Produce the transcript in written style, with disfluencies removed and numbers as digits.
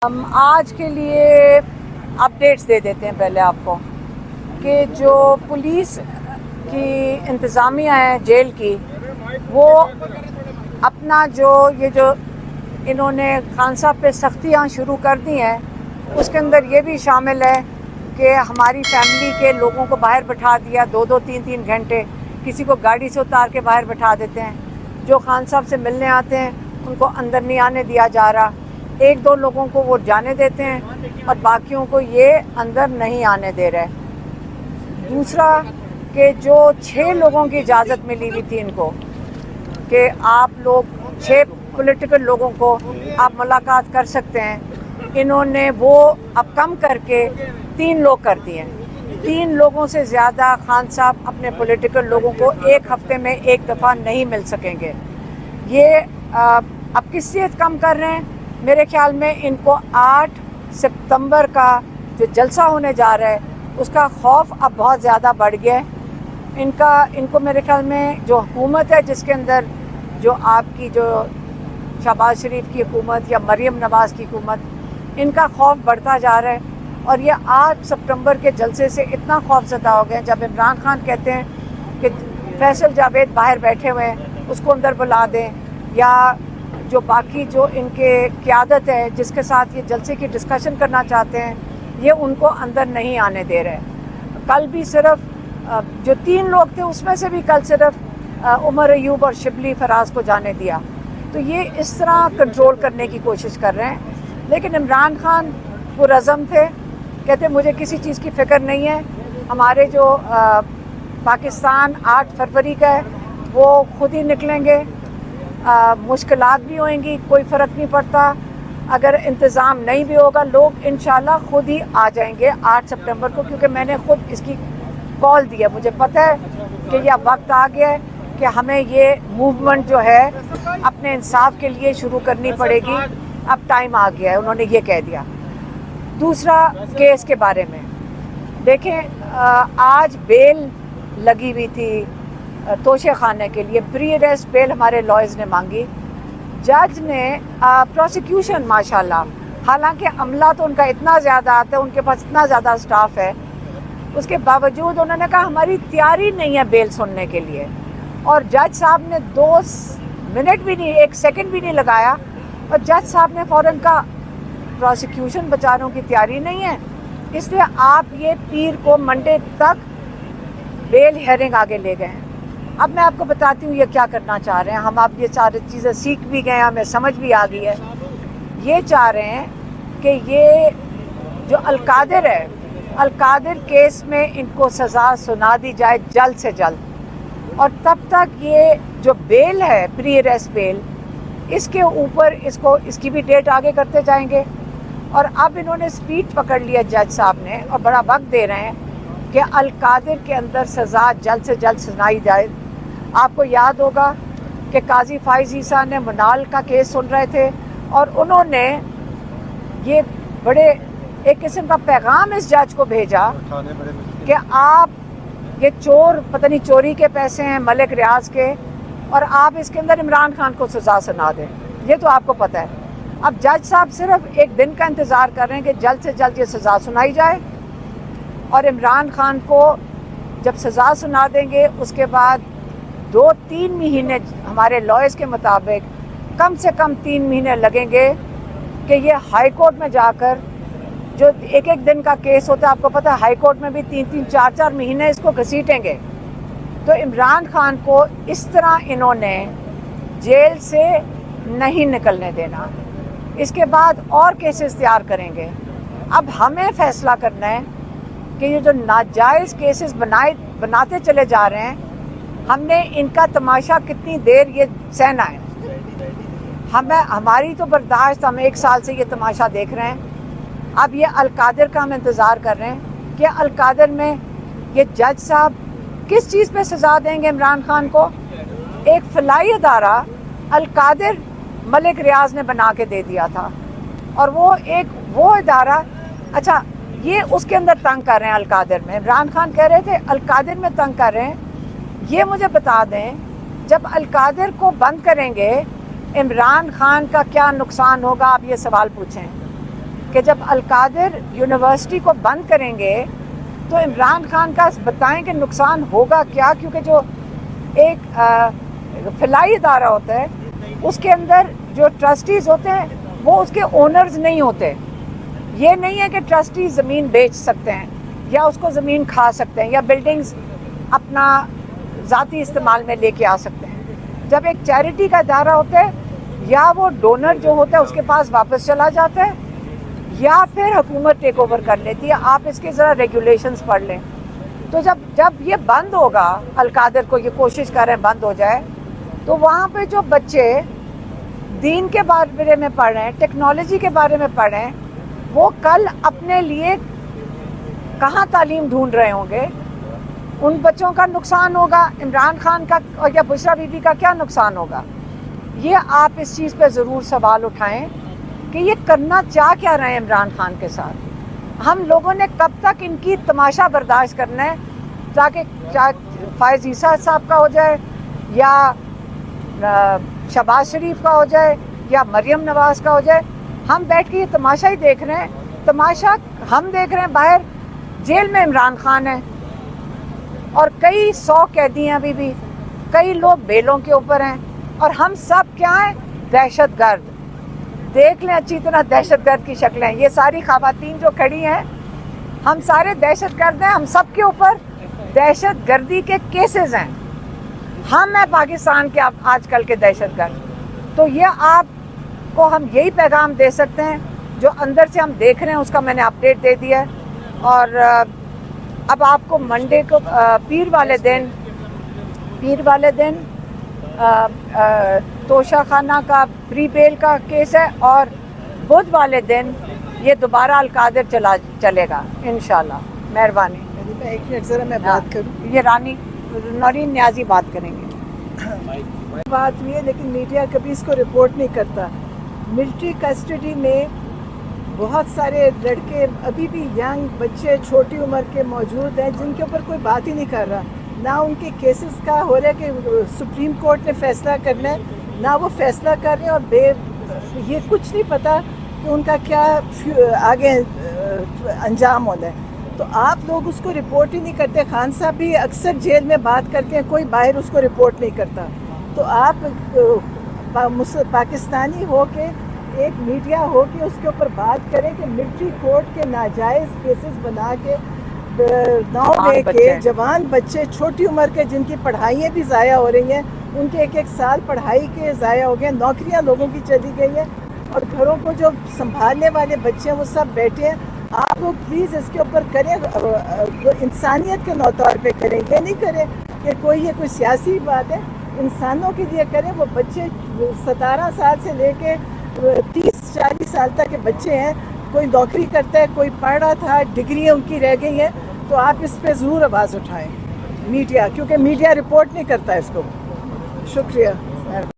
हम आज के लिए अपडेट्स दे देते हैं पहले आपको कि जो पुलिस की इंतज़ामिया है जेल की, वो अपना जो इन्होंने खान साहब पे सख्तियाँ शुरू कर दी हैं, उसके अंदर ये भी शामिल है कि हमारी फैमिली के लोगों को बाहर बैठा दिया 2-2, 3-3 घंटे, किसी को गाड़ी से उतार के बाहर बैठा देते हैं। जो खान साहब से मिलने आते हैं उनको अंदर नहीं आने दिया जा रहा, 1-2 लोगों को वो जाने देते हैं और बाकियों को ये अंदर नहीं आने दे रहे। दूसरा कि जो 6 लोगों की इजाज़त मिली हुई थी इनको कि आप लोग 6 पॉलिटिकल लोगों को आप मुलाकात कर सकते हैं, इन्होंने वो अब कम करके 3 लोग कर दिए। 3 लोगों से ज़्यादा खान साहब अपने पॉलिटिकल लोगों को एक हफ्ते में एक दफ़ा नहीं मिल सकेंगे। ये अब किस चीज़ कम कर रहे हैं? मेरे ख्याल में इनको 8 सितंबर का जो जलसा होने जा रहा है उसका खौफ अब बहुत ज़्यादा बढ़ गया है। इनको मेरे ख्याल में जो हुकूमत है, जिसके अंदर जो आपकी जो शहबाज शरीफ की हुकूमत या मरीम नवाज़ की हुकूमत, इनका खौफ बढ़ता जा रहा है। और ये 8 सितंबर के जलसे से इतना खौफज़दा हो गए, जब इमरान खान कहते हैं कि फैसल जावेद बाहर बैठे हुए हैं उसको अंदर बुला दें, या जो बाकी जो इनके क़यादत है जिसके साथ ये जलसे की डिस्कशन करना चाहते हैं, ये उनको अंदर नहीं आने दे रहे। कल भी सिर्फ जो 3 लोग थे उसमें से भी कल सिर्फ उमर अयूब और शिबली फराज को जाने दिया। तो ये इस तरह कंट्रोल करने की कोशिश कर रहे हैं। लेकिन इमरान खान पुरअज़म थे, कहते मुझे किसी चीज़ की फ़िक्र नहीं है, हमारे जो पाकिस्तान 8 फरवरी का है वो खुद ही निकलेंगे, मुश्किलात भी होंगी, कोई फ़र्क नहीं पड़ता, अगर इंतज़ाम नहीं भी होगा लोग इंशाल्लाह खुद ही आ जाएंगे 8 सितंबर को, क्योंकि मैंने खुद इसकी कॉल दिया। मुझे पता है कि यह वक्त आ गया है कि हमें ये मूवमेंट जो है अपने इंसाफ के लिए शुरू करनी पड़ेगी, अब टाइम आ गया है, उन्होंने ये कह दिया। दूसरा केस के बारे में देखें, आज बेल लगी हुई थी तोशे खाने के लिए, प्री अरेस्ट बेल हमारे लॉयर्स ने मांगी। जज ने प्रोसिक्यूशन माशाल्लाह, हालांकि अमला तो उनका इतना ज़्यादा आता है, उनके पास इतना ज़्यादा स्टाफ है, उसके बावजूद उन्होंने कहा हमारी तैयारी नहीं है बेल सुनने के लिए। और जज साहब ने 2 मिनट भी नहीं, 1 सेकंड भी नहीं लगाया, और जज साहब ने फ़ौरन कहा प्रोसिक्यूशन बेचारों की तैयारी नहीं है, इसलिए आप ये पीर को मंडे तक बेल हेयरिंग आगे ले गए हैं। अब मैं आपको बताती हूँ ये क्या करना चाह रहे हैं। हम आप ये सारी चीज़ें सीख भी गए, हमें समझ भी आ गई है। ये चाह रहे हैं कि ये जो अलकादिर है, अलकादिर केस में इनको सज़ा सुना दी जाए जल्द से जल्द, और तब तक ये जो बेल है प्री अरेस्ट बेल, इसके ऊपर इसकी भी डेट आगे करते जाएंगे। और अब इन्होंने स्पीड पकड़ लिया जज साहब ने, और बड़ा वक्त दे रहे हैं कि अलकादिर के अंदर सज़ा जल्द से जल्द सुनाई जाए। आपको याद होगा कि काजी फाइज ईसा ने मनाल का केस सुन रहे थे, और उन्होंने ये बड़े एक किस्म का पैगाम इस जज को भेजा कि आप ये चोर, पता नहीं चोरी के पैसे हैं मलिक रियाज के, और आप इसके अंदर इमरान खान को सज़ा सुना दें। ये तो आपको पता है। अब जज साहब सिर्फ एक दिन का इंतज़ार कर रहे हैं कि जल्द से जल्द ये सज़ा सुनाई जाए, और इमरान खान को जब सज़ा सुना देंगे उसके बाद 2-3 महीने हमारे लॉयर्स के मुताबिक कम से कम 3 महीने लगेंगे कि ये हाई कोर्ट में जाकर, जो 1-1 दिन का केस होता है आपको पता है, हाई कोर्ट में भी 3-3, 4-4 महीने इसको घसीटेंगे। तो इमरान खान को इस तरह इन्होंने जेल से नहीं निकलने देना। इसके बाद और केसेस तैयार करेंगे। अब हमें फैसला करना है कि ये जो नाजायज़ केसेस बनाते चले जा रहे हैं, हमने इनका तमाशा कितनी देर ये सहना है। हमारी तो बर्दाश्त, हम 1 साल से ये तमाशा देख रहे हैं। अब ये अलकादिर का हम इंतज़ार कर रहे हैं कि अलकादिर में ये जज साहब किस चीज़ पे सज़ा देंगे इमरान खान को। एक फलाई अदारा अलकादिर मलिक रियाज ने बना के दे दिया था, और वो इदारा, अच्छा ये उसके अंदर तंग कर रहे हैं अलकादिर में। इमरान खान कह रहे थे अलकादिर में तंग कर रहे हैं। ये मुझे बता दें, जब अलकादिर को बंद करेंगे इमरान खान का क्या नुकसान होगा, आप ये सवाल पूछें। کہ جب القادر یونیورسٹی کو بند کریں گے تو عمران خان کا بتائیں کہ نقصان ہوگا کیا، کیونکہ جو ایک فلاحی ادارہ ہوتا ہے اس کے اندر جو ٹرسٹیز ہوتے ہیں وہ اس کے اونرز نہیں ہوتے. یہ نہیں ہے کہ ٹرسٹی زمین بیچ سکتے ہیں یا اس کو زمین کھا سکتے ہیں یا بلڈنگز اپنا ذاتی استعمال میں لے کے آ سکتے ہیں. جب ایک چیریٹی کا ادارہ ہوتا ہے یا وہ ڈونر جو ہوتا ہے اس کے پاس واپس چلا جاتا ہے یا پھر حکومت ٹیک اوور کر لیتی ہے. آپ اس کے ذرا ریگولیشنز پڑھ لیں. تو جب یہ بند ہوگا، القادر کو یہ کوشش کر رہے ہیں بند ہو جائے، تو وہاں پہ جو بچے دین کے بارے میں پڑھ رہے ہیں، ٹیکنالوجی کے بارے میں پڑھ رہے ہیں، وہ کل اپنے لیے کہاں تعلیم ڈھونڈ رہے ہوں گے. ان بچوں کا نقصان ہوگا، عمران خان کا اور یا بشرا بی بی کا کیا نقصان ہوگا. یہ آپ اس چیز پہ ضرور سوال اٹھائیں کہ یہ کرنا چاہ کیا رہے ہیں عمران خان کے ساتھ. ہم لوگوں نے کب تک ان کی تماشا برداشت کرنا ہے، تاکہ فائز عیسیٰ صاحب کا ہو جائے یا شہباز شریف کا ہو جائے یا مریم نواز کا ہو جائے. ہم بیٹھ کے یہ تماشا ہی دیکھ رہے ہیں. تماشا ہم دیکھ رہے ہیں، باہر جیل میں عمران خان ہے اور کئی 100 قیدی ہیں ابھی بھی، کئی لوگ بیلوں کے اوپر ہیں، اور ہم سب کیا ہیں؟ دہشت گرد. دیکھ لیں اچھی طرح دہشت گرد کی شکلیں. یہ ساری خواتین جو کھڑی ہیں ہم سارے دہشت گرد ہیں. ہم سب کے اوپر دہشت گردی کے کیسز ہیں. ہم ہیں پاکستان کے آج کل کے دہشت گرد. تو یہ آپ کو ہم یہی پیغام دے سکتے ہیں جو اندر سے ہم دیکھ رہے ہیں، اس کا میں نے اپڈیٹ دے دیا ہے. اور اب آپ کو منڈے کو پیر والے دن توشہ خانہ کا پری بیل کا کیس ہے، اور بدھ والے دن یہ دوبارہ القادر چلے گا انشاءاللہ. مہربانی. ایک منٹ ذرا میں بات کروں. یہ رانی نورین نیازی بات کریں گے. بات ہوئی ہے لیکن میڈیا کبھی اس کو رپورٹ نہیں کرتا. ملٹری کسٹڈی میں بہت سارے لڑکے ابھی بھی ینگ بچے چھوٹی عمر کے موجود ہیں جن کے اوپر کوئی بات ہی نہیں کر رہا. نہ ان کے کیسز کا ہو رہا ہے کہ سپریم کورٹ نے فیصلہ کرنا ہے، نہ وہ فیصلہ کر رہے ہیں، اور یہ کچھ نہیں پتہ کہ ان کا کیا آگے انجام ہونا ہے. تو آپ لوگ اس کو رپورٹ ہی نہیں کرتے. خان صاحب بھی اکثر جیل میں بات کرتے ہیں، کوئی باہر اس کو رپورٹ نہیں کرتا. تو آپ پاکستانی ہو کے ایک میڈیا ہو کے اس کے اوپر بات کریں کہ ملٹری کورٹ کے ناجائز کیسز بنا کے ناؤ لے کے جوان بچے چھوٹی عمر کے جن کی پڑھائیاں بھی ضائع ہو رہی ہیں، ان کے ایک سال پڑھائی کے ضائع ہو گئے، نوکریاں لوگوں کی چلی گئی ہیں، اور گھروں کو جو سنبھالنے والے بچے ہیں وہ سب بیٹھے ہیں. آپ لوگ پلیز اس کے اوپر کریں، انسانیت کے طور پہ کریں. یہ نہیں کریں کہ یہ کوئی سیاسی بات ہے، انسانوں کے لیے کریں. وہ بچے 17 سال سے لے کے 30-40 سال تک کے بچے ہیں، کوئی نوکری کرتا ہے، کوئی پڑھ رہا تھا، ڈگریاں ان کی رہ گئی ہیں. تو آپ اس پہ ضرور آواز اٹھائیں میڈیا، کیونکہ میڈیا رپورٹ نہیں کرتا اس کو. شکریہ.